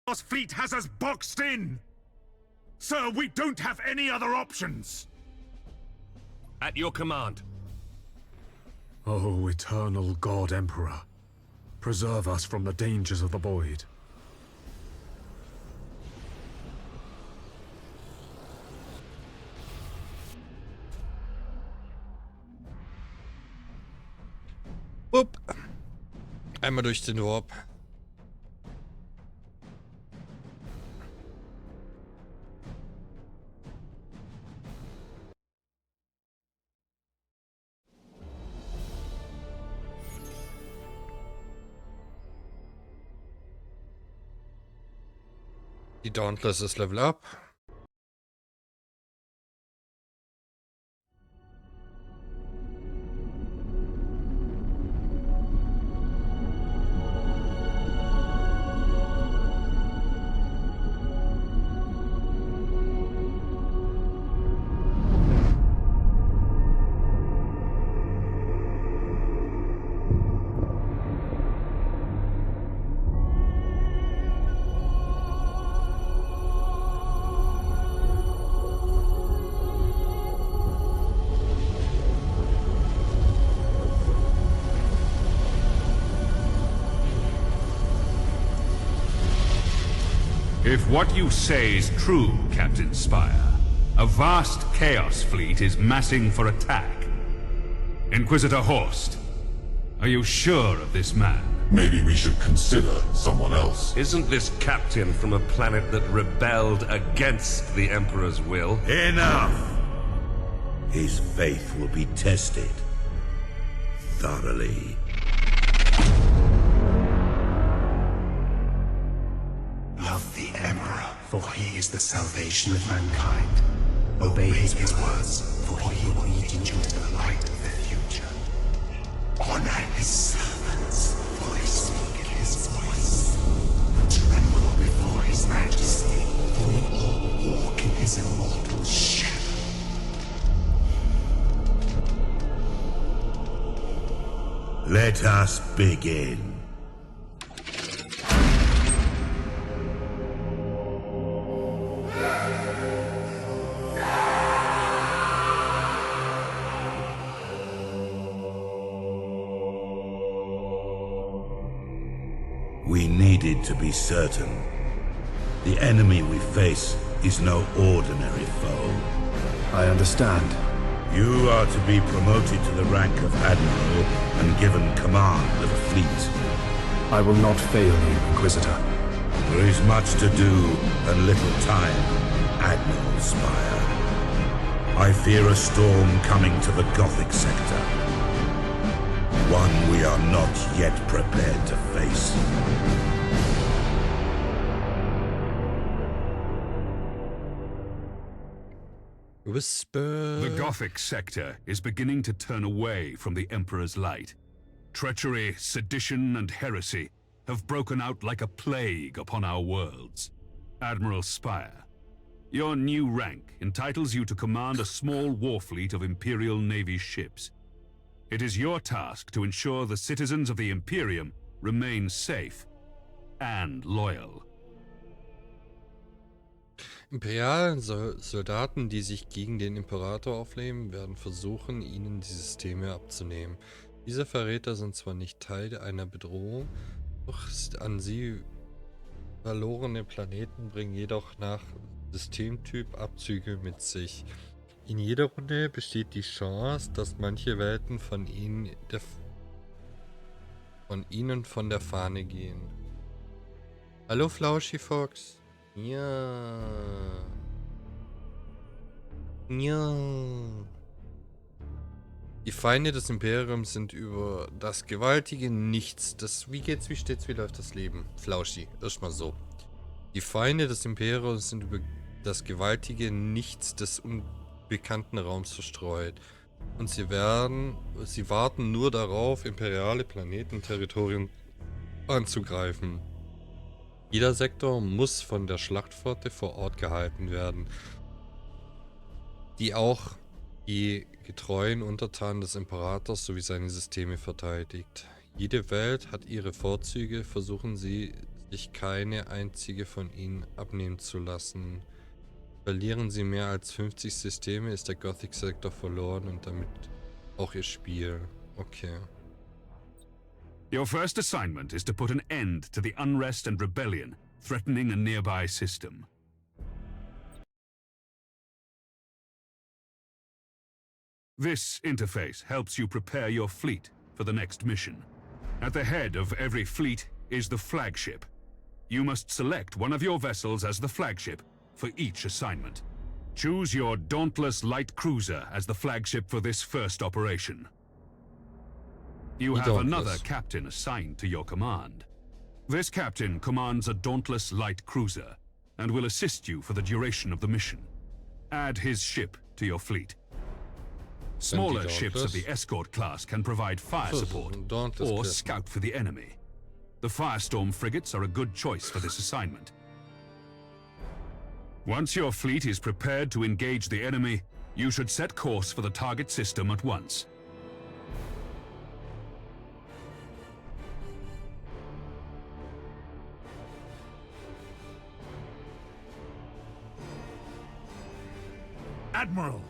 Chaos fleet has us boxed in! Sir, we don't have any other options! At your command. Oh, eternal God Emperor, preserve us from the dangers of the void. Upp. Einmal durch den Warp. Die Dauntless ist Level Up. If what you say is true, Captain Spire, a vast Chaos fleet is massing for attack. Inquisitor Horst, are you sure of this man? Maybe we should consider someone else. Isn't this captain from a planet that rebelled against the Emperor's will? Enough! His faith will be tested thoroughly. Love the Emperor, for he is the salvation of mankind. Obey his words, for he will lead you into the light of the future. Honor his servants, for they speak his voice. Tremble before his majesty, for we all walk in his immortal shadow. Let us begin. We needed to be certain. The enemy we face is no ordinary foe. I understand. You are to be promoted to the rank of Admiral and given command of a fleet. I will not fail you, Inquisitor. There is much to do and little time, Admiral Spire. I fear a storm coming to the Gothic sector. One we are not yet prepared to face. Whisper. The Gothic sector is beginning to turn away from the Emperor's light. Treachery, sedition, and heresy have broken out like a plague upon our worlds. Admiral Spire, your new rank entitles you to command a small war fleet of Imperial Navy ships. It is your task to ensure the citizens of the Imperium remain safe and loyal. Imperialen Soldaten, die sich gegen den Imperator auflehnen, werden versuchen, ihnen die Systeme abzunehmen. Diese Verräter sind zwar nicht Teil einer Bedrohung, doch an sie verlorene Planeten bringen jedoch nach Systemtyp Abzüge mit sich. In jeder Runde besteht die Chance, dass manche Welten von ihnen von der Fahne gehen. Hallo Flauschi Fox. Ja. Ja. Die Feinde des Imperiums sind über das gewaltige Nichts. Wie geht's, wie steht's, wie läuft das Leben? Flauschi, erstmal so. Die Feinde des Imperiums sind über das gewaltige Nichts des unbekannten Raums verstreut. Und sie warten nur darauf, imperiale Planetenterritorien anzugreifen. Jeder Sektor muss von der Schlachtflotte vor Ort gehalten werden, die auch die getreuen Untertanen des Imperators sowie seine Systeme verteidigt. Jede Welt hat ihre Vorzüge, versuchen sie sich keine einzige von ihnen abnehmen zu lassen. Verlieren sie mehr als 50 Systeme, ist der Gothic-Sektor verloren und damit auch ihr Spiel. Okay. Your first assignment is to put an end to the unrest and rebellion threatening a nearby system. This interface helps you prepare your fleet for the next mission. At the head of every fleet is the flagship. You must select one of your vessels as the flagship for each assignment. Choose your dauntless light cruiser as the flagship for this first operation. You have another captain assigned to your command. This captain commands a dauntless light cruiser and will assist you for the duration of the mission. Add his ship to your fleet. Smaller ships of the escort class can provide fire support or scout for the enemy. The Firestorm frigates are a good choice for this assignment. Once your fleet is prepared to engage the enemy, you should set course for the target system at once. Admiral,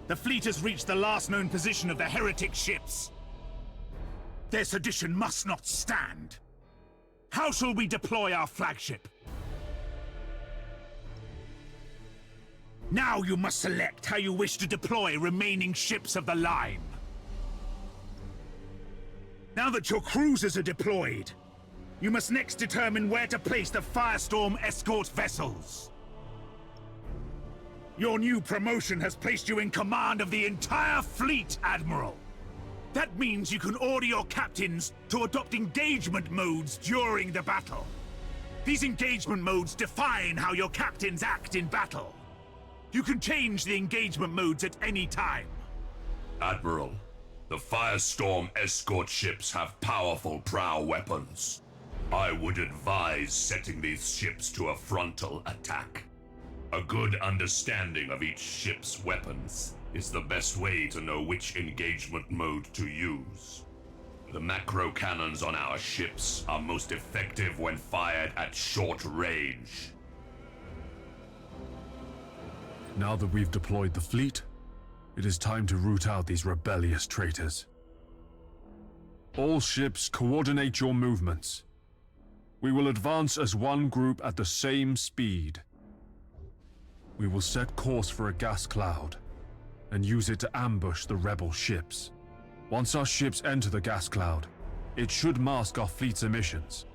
the fleet has reached the last known position of the heretic ships. Their sedition must not stand. How shall we deploy our flagship? Now you must select how you wish to deploy remaining ships of the line. Now that your cruisers are deployed, you must next determine where to place the Firestorm escort vessels. Your new promotion has placed you in command of the entire fleet, Admiral. That means you can order your captains to adopt engagement modes during the battle. These engagement modes define how your captains act in battle. You can change the engagement modes at any time. Admiral, the Firestorm escort ships have powerful prow weapons. I would advise setting these ships to a frontal attack. A good understanding of each ship's weapons is the best way to know which engagement mode to use. The macro cannons on our ships are most effective when fired at short range. Now that we've deployed the fleet, it is time to root out these rebellious traitors. All ships, coordinate your movements. We will advance as one group at the same speed. We will set course for a gas cloud and use it to ambush the rebel ships. Once our ships enter the gas cloud, it should mask our fleet's emissions.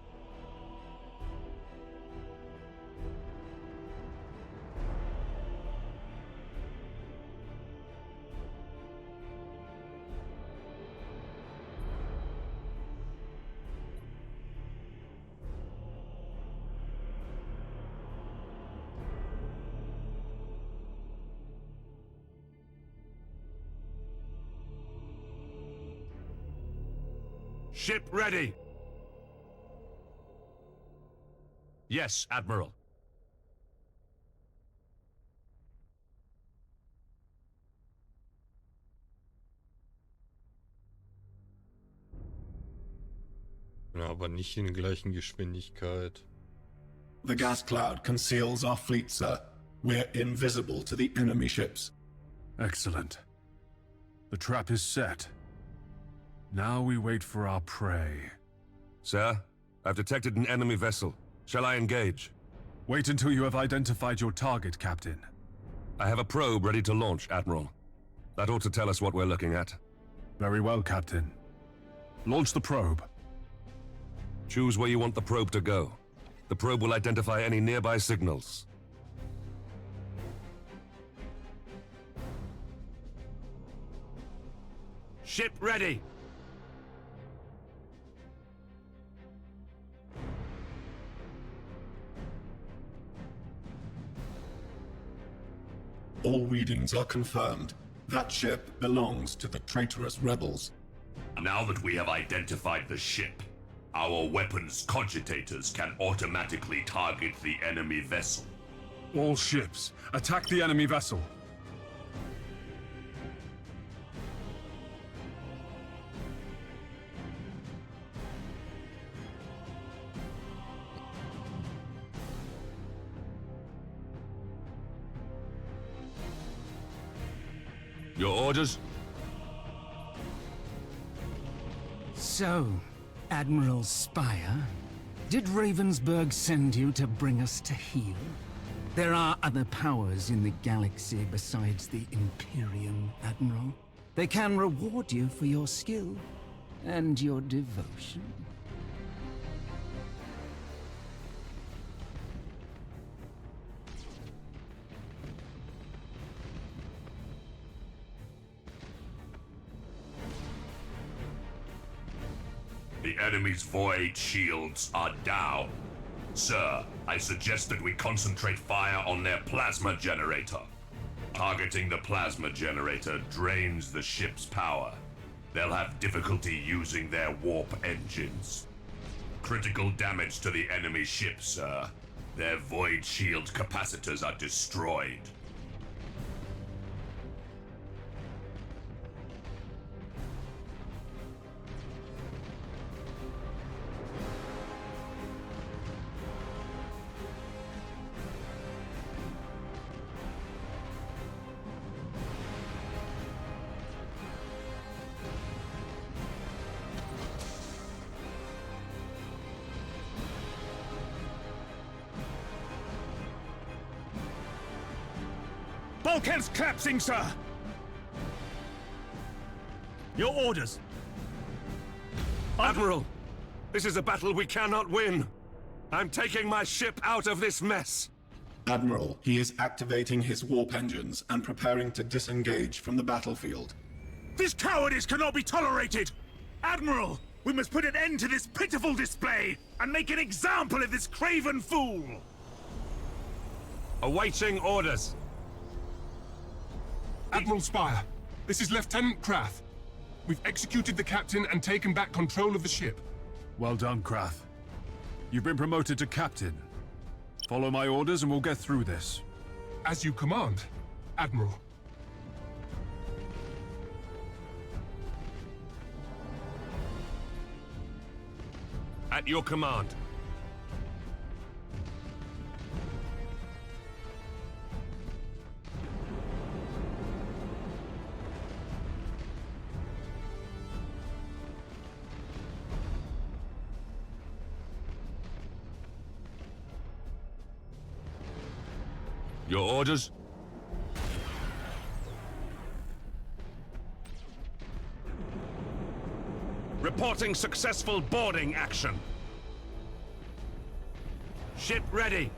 Ship ready! Yes, Admiral. Ja, aber nicht in der gleichen Geschwindigkeit. The gas cloud conceals our fleet, sir. We're invisible to the enemy ships. Excellent. The trap is set. Now we wait for our prey. Sir, I've detected an enemy vessel. Shall I engage? Wait until you have identified your target, Captain. I have a probe ready to launch, Admiral. That ought to tell us what we're looking at. Very well, Captain. Launch the probe. Choose where you want the probe to go. The probe will identify any nearby signals. Ship ready! All readings are confirmed. That ship belongs to the traitorous rebels. Now that we have identified the ship, our weapons cogitators can automatically target the enemy vessel. All ships, attack the enemy vessel. Your orders? So, Admiral Spire, did Ravensburg send you to bring us to heel? There are other powers in the galaxy besides the Imperium, Admiral. They can reward you for your skill and your devotion. The enemy's void shields are down. Sir, I suggest that we concentrate fire on their plasma generator. Targeting the plasma generator drains the ship's power. They'll have difficulty using their warp engines. Critical damage to the enemy ship, sir. Their void shield capacitors are destroyed. Bulkhead's collapsing, sir! Your orders. Admiral, this is a battle we cannot win. I'm taking my ship out of this mess. Admiral, he is activating his warp engines and preparing to disengage from the battlefield. This cowardice cannot be tolerated! Admiral, we must put an end to this pitiful display and make an example of this craven fool! Awaiting orders. Admiral Spire, this is Lieutenant Krath. We've executed the captain and taken back control of the ship. Well done, Krath. You've been promoted to captain. Follow my orders and we'll get through this. As you command, Admiral. At your command. Your orders? Reporting successful boarding action. Ship ready.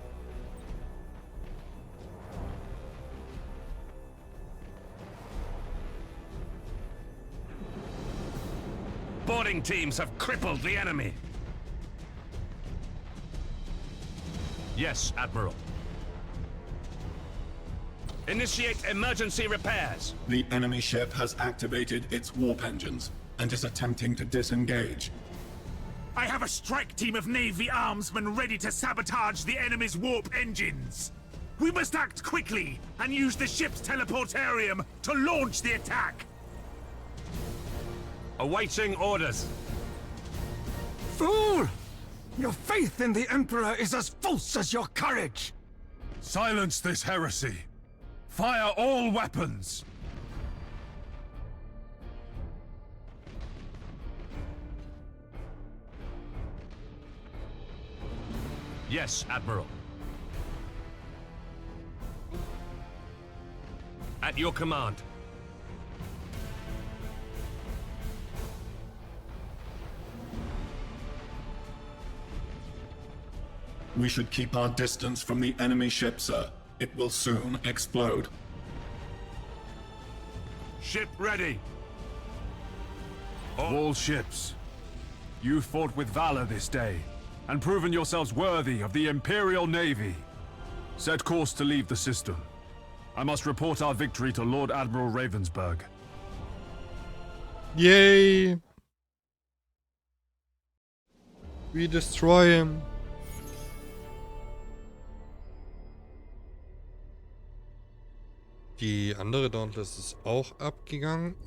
Boarding teams have crippled the enemy. Yes, Admiral. Initiate emergency repairs. The enemy ship has activated its warp engines and is attempting to disengage. I have a strike team of Navy armsmen ready to sabotage the enemy's warp engines. We must act quickly and use the ship's teleportarium to launch the attack. Awaiting orders. Fool! Your faith in the Emperor is as false as your courage! Silence this heresy! Fire all weapons! Yes, Admiral. At your command. We should keep our distance from the enemy ship, sir. It will soon explode. Ship ready. All ships, you fought with valor this day, and proven yourselves worthy of the Imperial Navy. Set course to leave the system. I must report our victory to Lord Admiral Ravensburg. Yay! We destroy him. Die andere Dauntless ist auch abgegangen.